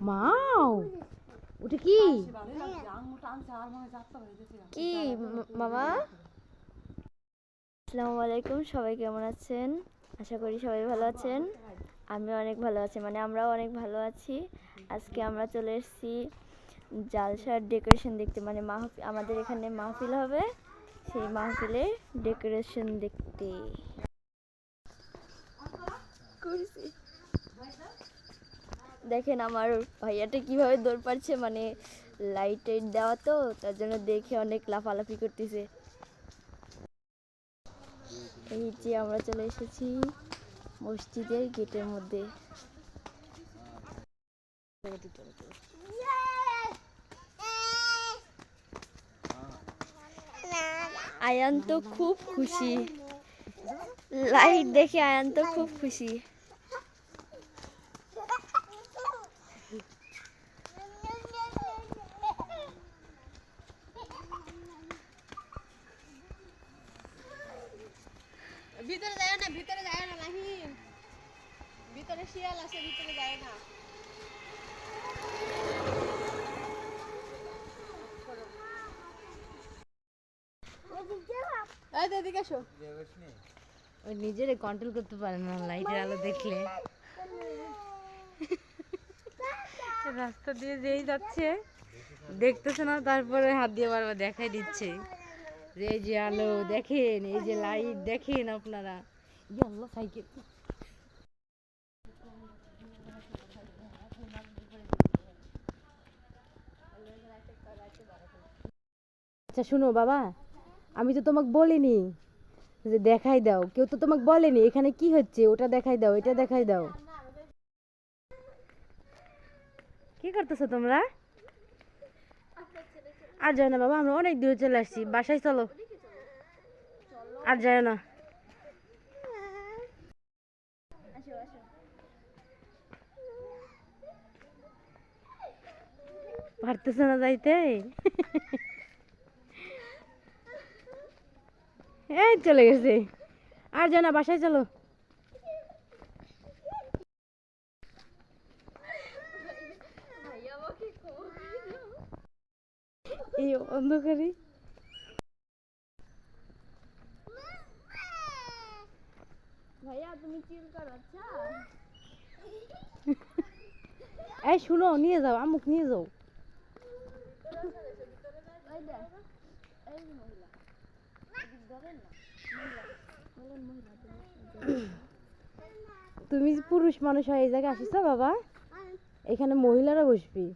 মাও ওটা কি কি মামা? আসসালামু আলাইকুম, সবাই কেমন আছেন? আশা করি সবাই ভালো আছেন। আমি অনেক ভালো আছি, মানে আমরাও অনেক ভালো আছি। আজকে আমরা চলে এসেছি জালসার ডেকোরেশন দেখতে, মানে আমাদের এখানে মাহফিল হবে, সেই মাহফিলের ডেকোরেশন দেখতে। দেখেন আমার ভাইয়াটা কিভাবে দৌড় পাচ্ছে, মানে লাইট টাইট দেওয়া তো, তার জন্য দেখে অনেক লাফালাফি করতেছে। এই যে আমরা চলে এসেছি মসজিদের গেটের মধ্যে। আয়ান তো খুব খুশি, লাইট দেখে আয়ান তো খুব খুশি। ভিতরে যায় না, ভিতরে যায় না, নাহিম ভিতরে শিয়াল আছে, ভিতরে যায় না। এই তো এদিকে আসো। ওই নিজের কন্ট্রোল করতে পারে না লাইটের আলো দেখলে। রাস্তা দিয়ে যেই যাচ্ছে দেখতেছে না, তারপরে হাত দিয়ে বারবার দেখাই দিচ্ছে যে এই যে আলো দেখেন, এই যে লাইট দেখেন আপনারা। আল্লাহ সাইকেল। আচ্ছা শুনো বাবা, আমি তো তোমাকে বলিনি যে দেখাই দাও, কেউ তো তোমাকে বলেনি এখানে কি হচ্ছে, ওটা দেখাই দাও, এটা দেখাই দাও। কি করতেছো তোমরা? আর যাও না বাবা, আমরা অনেক দূরে চলে আসছি, বাসায় চলো। আর যাও না। পারতেছে না যাইতে। এই চলে গেছে। আর যাও না, বাসায় চলো। এই অন্ধকারে ভাইয়া তুমি চিল করো, আচ্ছা? এই শুনো, নিয়ে যাও, আমুক নিয়ে যাও। তুমি পুরুষ মানুষ হয় এই জায়গায় আসিস বাবা, এখানে মহিলারা বসবি।